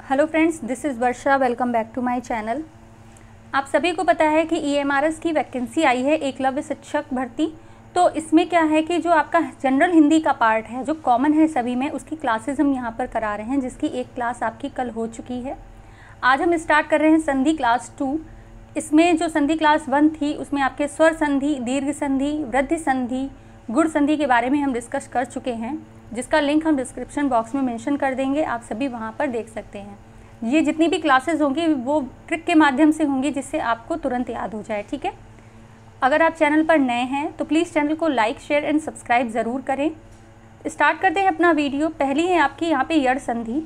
Hello friends, this is Varsha. Welcome back to my channel. आप सभी को पता है कि ईएमआरएस की वैकेंसी आई है, एकलव्य शिक्षक भर्ती। तो इसमें क्या है कि जो आपका जनरल हिंदी का पार्ट है, जो कॉमन है सभी में, उसकी क्लासेस हम यहाँ पर करा रहे हैं, जिसकी एक क्लास आपकी कल हो चुकी है। आज हम स्टार्ट कर रहे हैं संधि क्लास 2। इसमें जो संधि क्लास 1 थी उसमें आपके स्वर संधि, दीर्घ संधि, वृद्धि संधि, गुण संधि के बारे में हम डिस्कस कर चुके हैं, जिसका लिंक हम डिस्क्रिप्शन बॉक्स में मेंशन कर देंगे। आप सभी वहां पर देख सकते हैं। ये जितनी भी क्लासेस होंगी वो ट्रिक के माध्यम से होंगी, जिससे आपको तुरंत याद हो जाए। ठीक है, अगर आप चैनल पर नए हैं तो प्लीज़ चैनल को लाइक, शेयर एंड सब्सक्राइब ज़रूर करें। स्टार्ट करते हैं अपना वीडियो। पहली है आपकी यहाँ पे यड़ संधि,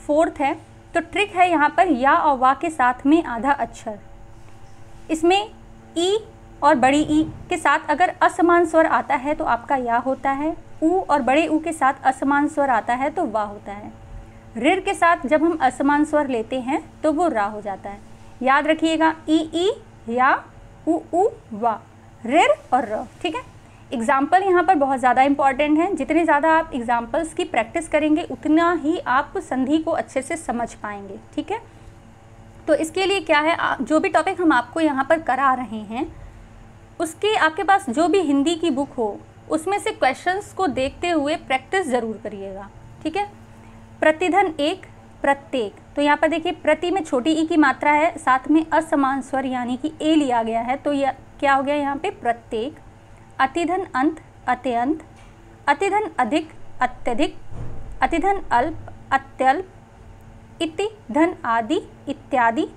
4th है। तो ट्रिक है यहाँ पर या और वा के साथ में आधा अक्षर। इसमें ई और बड़ी ई के साथ अगर असमान स्वर आता है तो आपका या होता है। ऊ और बड़े ऊ के साथ असमान स्वर आता है तो वा होता है। ऋर के साथ जब हम असमान स्वर लेते हैं तो वो रा हो जाता है। याद रखिएगा, ई या ऊ वा, ऋर और र। ठीक है, एग्जाम्पल यहाँ पर बहुत ज़्यादा इंपॉर्टेंट है। जितने ज़्यादा आप एग्जाम्पल्स की प्रैक्टिस करेंगे उतना ही आप संधि को अच्छे से समझ पाएंगे। ठीक है, तो इसके लिए क्या है, जो भी टॉपिक हम आपको यहाँ पर करा रहे हैं उसके आपके पास जो भी हिंदी की बुक हो उसमें से क्वेश्चंस को देखते हुए प्रैक्टिस ज़रूर करिएगा। ठीक है, प्रतिधन एक, प्रत्येक। तो यहाँ पर देखिए, प्रति में छोटी ई की मात्रा है, साथ में असमान स्वर यानी कि ए लिया गया है, तो यह क्या हो गया यहाँ पे, प्रत्येक। अतिधन अंत, अत्यंत। अतिधन अधिक, अत्यधिक। अतिधन अल्प, अत्यल्प। इति धन आदि, इत्यादि।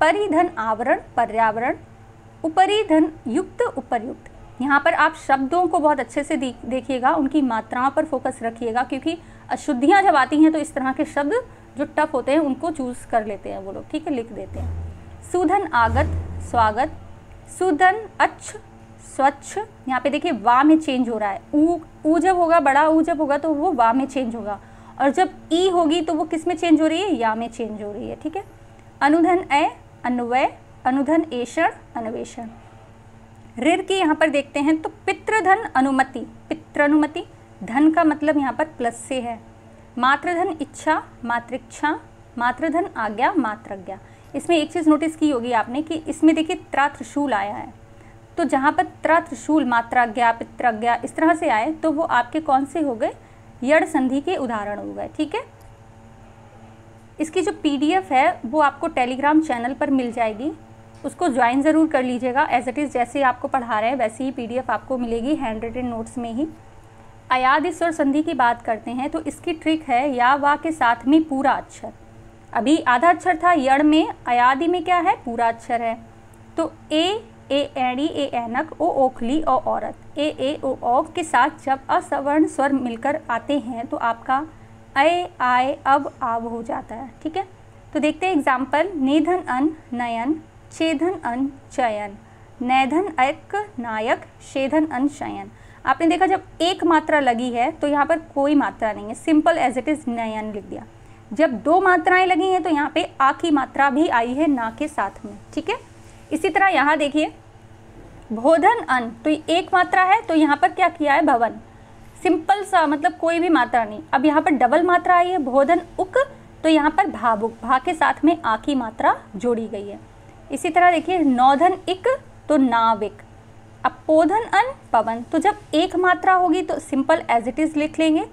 परिधन आवरण, पर्यावरण। उपरी धन युक्त, उपर्युक्त। यहाँ पर आप शब्दों को बहुत अच्छे से देखिएगा, उनकी मात्राओं पर फोकस रखिएगा, क्योंकि अशुद्धियाँ जब आती हैं तो इस तरह के शब्द जो टफ होते हैं उनको चूज़ कर लेते हैं वो लोग। ठीक है, लिख देते हैं। सुधन आगत, स्वागत। सुधन अच्छ, स्वच्छ। यहाँ पे देखिए वा में चेंज हो रहा है। ऊ जब होगा, बड़ा ऊ जब होगा तो वो वा में चेंज होगा, और जब ई होगी तो वो किस में चेंज हो रही है, या में चेंज हो रही है। ठीक है, अनुधन ए, अन्वय। अनुधन एषण, अन्वेषण। ऋर की यहाँ पर देखते हैं तो पितृधन अनुमति, पितृनुमति। धन का मतलब यहाँ पर प्लस से है। मातृधन इच्छा, मातृच्छा। मातृधन आज्ञा, मातृज्ञा। इसमें एक चीज़ नोटिस की होगी आपने कि इसमें देखिए त्रा त्रिशूल आया है, तो जहाँ पर त्रा त्रिशूल, मात्राज्ञा, पितृज्ञा इस तरह से आए तो वो आपके कौन से हो गए, यड़ संधि के उदाहरण हो गए। ठीक है, इसकी जो PDF है वो आपको टेलीग्राम चैनल पर मिल जाएगी, उसको ज्वाइन ज़रूर कर लीजिएगा। एज इट इज़ जैसे आपको पढ़ा रहे हैं वैसे ही PDF आपको मिलेगी, हैंड रिटन नोट्स में ही। अयादि स्वर संधि की बात करते हैं तो इसकी ट्रिक है या वा के साथ में पूरा अक्षर। अभी आधा अक्षर था यड़ में, अयादि में क्या है, पूरा अक्षर है। तो ए एड़ी, ए ऐनक, ओ ओखली, ओ औरत। ए ओ के साथ जब असवर्ण स्वर मिलकर आते हैं तो आपका अय, आय, अब, आव हो जाता है। ठीक है, तो देखते हैं एग्जाम्पल। निधन अन, नयन। छेदन अन, चयन। नैधन एक, नायक। शेधन अन, शयन। आपने देखा जब एक मात्रा लगी है तो यहाँ पर कोई मात्रा नहीं है, सिंपल एज इट इज़ नयन लिख दिया। जब दो मात्राएं लगी हैं तो यहाँ पे आ की मात्रा भी आई है ना के साथ में। ठीक है, इसी तरह यहाँ देखिए भोधन अन, तो एक मात्रा है तो यहाँ पर क्या किया है, भवन। सिंपल सा, मतलब कोई भी मात्रा नहीं। अब यहाँ पर डबल मात्रा आई है, भोधन उक, तो यहाँ पर भावुक, भा के साथ में आ की मात्रा जोड़ी गई है। इसी तरह देखिए नौधन इक, तो नाविक। अब पोधन अन, पवन। तो जब एक मात्रा होगी तो सिंपल एज इट इज़ लिख लेंगे,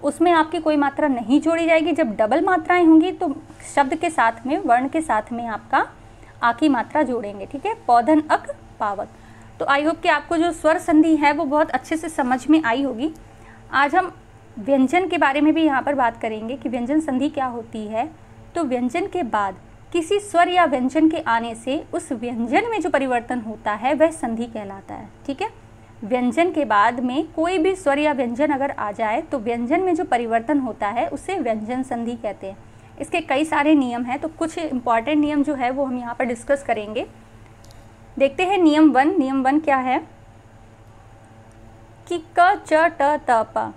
उसमें आपकी कोई मात्रा नहीं जोड़ी जाएगी। जब डबल मात्राएं होंगी तो शब्द के साथ में, वर्ण के साथ में आपका आ की मात्रा जोड़ेंगे। ठीक है, पौधन अक, पावक। तो आई होप कि आपको जो स्वर संधि है वो बहुत अच्छे से समझ में आई होगी। आज हम व्यंजन के बारे में भी यहाँ पर बात करेंगे कि व्यंजन संधि क्या होती है। तो व्यंजन के बाद किसी स्वर या व्यंजन के आने से उस व्यंजन में जो परिवर्तन होता है वह संधि कहलाता है। ठीक है, व्यंजन के बाद में कोई भी स्वर या व्यंजन अगर आ जाए तो व्यंजन में जो परिवर्तन होता है उसे व्यंजन संधि कहते हैं। इसके कई सारे नियम हैं, तो कुछ इंपॉर्टेंट नियम जो है वो हम यहाँ पर डिस्कस करेंगे। देखते हैं नियम 1। नियम 1 क्या है कि क च ट त प,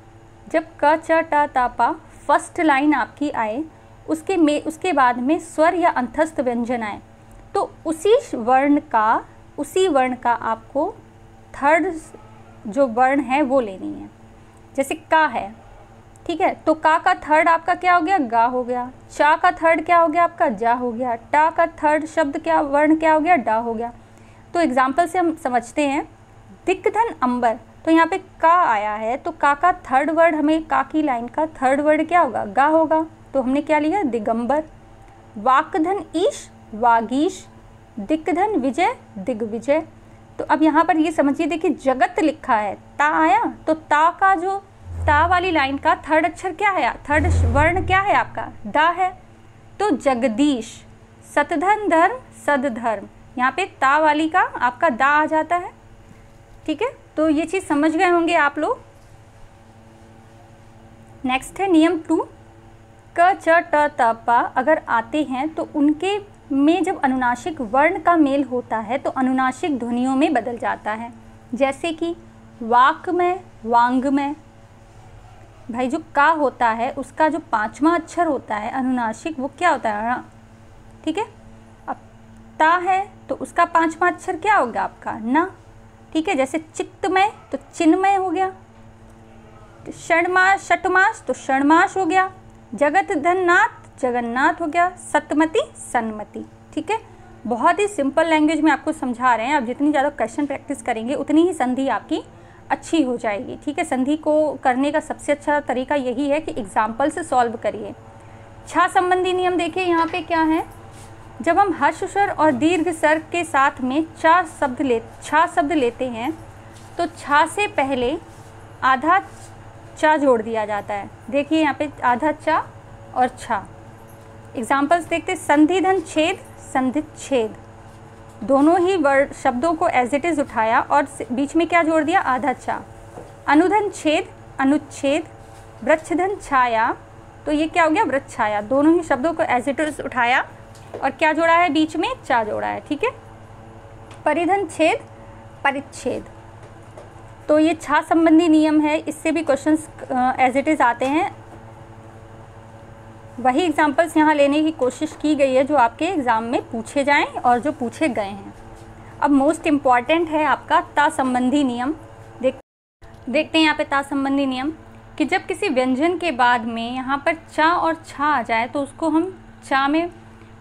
जब क च ट त प फर्स्ट लाइन आपकी आए, उसके बाद में स्वर या अंतस्थ व्यंजन आए, तो उसी वर्ण का आपको थर्ड जो वर्ण है वो लेनी है। जैसे का है, ठीक है। तो का थर्ड आपका क्या हो गया, गा हो गया। चा का थर्ड क्या हो गया आपका, जा हो गया। टा का थर्ड शब्द क्या, वर्ण क्या हो गया, डा हो गया। तो एग्जाम्पल से हम समझते हैं। दिग्धन अंबर, तो यहाँ पे का आया है, तो का थर्ड वर्ड, हमें का की लाइन का थर्ड वर्ड क्या होगा, गा होगा। तो हमने क्या लिया, दिगंबर। वाकधन ईश, वागीश। दिग्धन विजय, दिग्विजय। तो अब यहाँ पर ये समझिए, देखिए जगत लिखा है, ता आया, तो ता का जो ता वाली लाइन का थर्ड अक्षर क्या है, थर्ड वर्ण क्या है आपका, दा है। तो जगदीश। सतधन धर्म, सदधर्म, यहाँ पे ता वाली का आपका दा आ जाता है। ठीक है, तो ये चीज़ समझ गए होंगे आप लोग। नेक्स्ट है नियम 2। क च ट त प अगर आते हैं तो उनके में जब अनुनासिक वर्ण का मेल होता है तो अनुनासिक ध्वनियों में बदल जाता है। जैसे कि वाक में, वांग में। भाई जो का होता है उसका जो 5वां अक्षर होता है अनुनासिक, वो क्या होता है, ना। ठीक है, अब ता है तो उसका 5वां अक्षर क्या होगा आपका, ना। ठीक है, जैसे चित्तमय तो चिन्मय हो गया। षण्मास, षटमास तो षण्मास हो गया। जगत धननाथ, जगन्नाथ हो गया। सतमती, सन्मति। ठीक है, बहुत ही सिंपल लैंग्वेज में आपको समझा रहे हैं। आप जितनी ज़्यादा क्वेश्चन प्रैक्टिस करेंगे उतनी ही संधि आपकी अच्छी हो जाएगी। ठीक है, संधि को करने का सबसे अच्छा तरीका यही है कि एग्जाम्पल से सॉल्व करिए। छा संबंधी नियम देखिए, यहाँ पे क्या है, जब हम हर्ष स्वर और दीर्घ स्वर के साथ में छा शब्द लेते हैं तो छा से पहले आधा चा जोड़ दिया जाता है। देखिए यहाँ पे आधा चा और छा। एग्जाम्पल्स देखते, संधिधन छेद, संधित छेद। दोनों ही वर्ड शब्दों को एज इट इज़ उठाया और बीच में क्या जोड़ दिया, आधा चा। अनुधन छेद, अनुच्छेद। वृक्षधन छाया, तो ये क्या हो गया, वृक्ष छाया। दोनों ही शब्दों को एज इट इज़ उठाया और क्या जोड़ा है, बीच में चा जोड़ा है। ठीक है, परिधन छेद, परिच्छेद। तो ये छा संबंधी नियम है, इससे भी क्वेश्चंस एज इट इज़ आते हैं। वही एग्जाम्पल्स यहाँ लेने की कोशिश की गई है जो आपके एग्ज़ाम में पूछे जाएं और जो पूछे गए हैं। अब मोस्ट इम्पॉर्टेंट है आपका ता संबंधी नियम। देखते हैं यहाँ पे ता संबंधी नियम कि जब किसी व्यंजन के बाद में यहाँ पर चा और छा आ जाए तो उसको हम चा में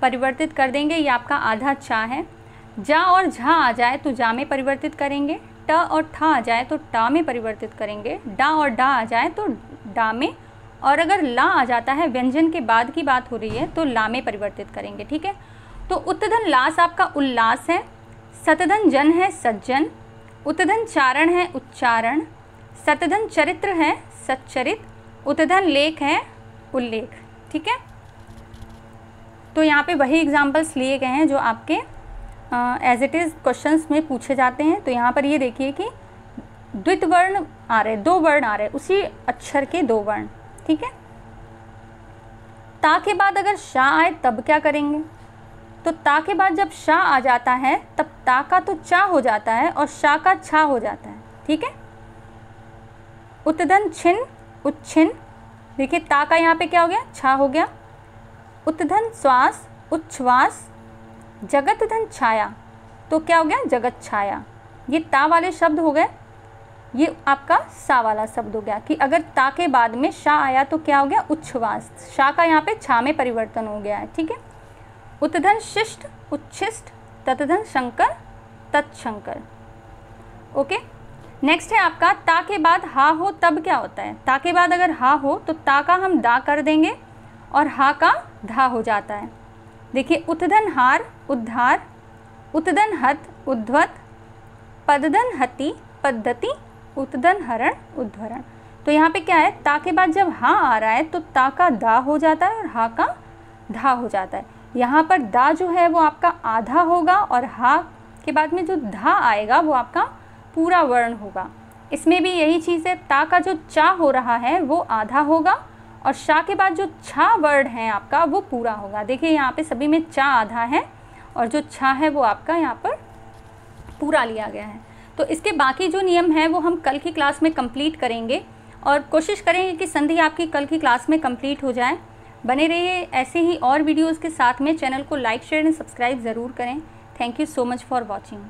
परिवर्तित कर देंगे। ये आपका आधा चा है। जा और झा आ जाए तो जा में परिवर्तित करेंगे। ट और ठा आ जाए तो टा में परिवर्तित करेंगे। डा और डा आ जाए तो डा में, और अगर ला आ जाता है, व्यंजन के बाद की बात हो रही है, तो ला में परिवर्तित करेंगे। ठीक है, तो उत्तधन लास आपका उल्लास है। सतधन जन है, सज्जन। उत्तधन चारण है, उच्चारण। सतधन चरित्र है, सच्चरित। उत्तधन लेख है, उल्लेख। ठीक है, तो यहाँ पे वही एग्जाम्पल्स लिए गए हैं जो आपके एज इट इज़ क्वेश्चंस में पूछे जाते हैं। तो यहाँ पर ये देखिए कि द्वित वर्ण आ रहे, 2 वर्ण आ रहे, उसी अक्षर के 2 वर्ण। ठीक है, ता के बाद अगर शा आए तब क्या करेंगे, तो ता के बाद जब शा आ जाता है तब ता का तो चा हो जाता है और शा का छा हो जाता है। ठीक है, उत्तधन छिन, उच्छिन। देखिए ता का यहाँ पे क्या हो गया, छा हो गया। उत्तधन श्वास, उच्छ्वास। जगत धन छाया, तो क्या हो गया, जगत छाया। ये ता वाले शब्द हो गए, ये आपका सा वाला शब्द हो गया कि अगर ता के बाद में शा आया तो क्या हो गया, उच्छ्वास। शा का यहाँ पे छा में परिवर्तन हो गया है। ठीक है, उत्तधन शिष्ट, उच्छिष्ट। ततधन शंकर, तत्शंकर। ओके, नेक्स्ट है आपका ता के बाद हा हो तब क्या होता है। ता के बाद अगर हा हो तो ता का हम दा कर देंगे और हा का धा हो जाता है। देखिए उत्तधन हार, उद्धार। उत्तधन हत, उद्धत। पदधन हति, पद्धति। उत्तधन हरण, उद्धरण। तो यहाँ पे क्या है, ता के बाद जब हा आ रहा है तो ता का दा हो जाता है और हा का धा हो जाता है। यहाँ पर दा जो है वो आपका आधा होगा और हा के बाद में जो धा आएगा वो आपका पूरा वर्ण होगा। इसमें भी यही चीज़ है, ता का जो चा हो रहा है वो आधा होगा और शा के बाद जो छा वर्ड है आपका वो पूरा होगा। देखिए यहाँ पे सभी में चा आधा है और जो छा है वो आपका यहाँ पर पूरा लिया गया है। तो इसके बाकी जो नियम है वो हम कल की क्लास में कंप्लीट करेंगे और कोशिश करेंगे कि संधि आपकी कल की क्लास में कंप्लीट हो जाए। बने रहिए ऐसे ही और वीडियोज़ के साथ में। चैनल को लाइक, शेयर एंड सब्सक्राइब ज़रूर करें। Thank you so much for watching.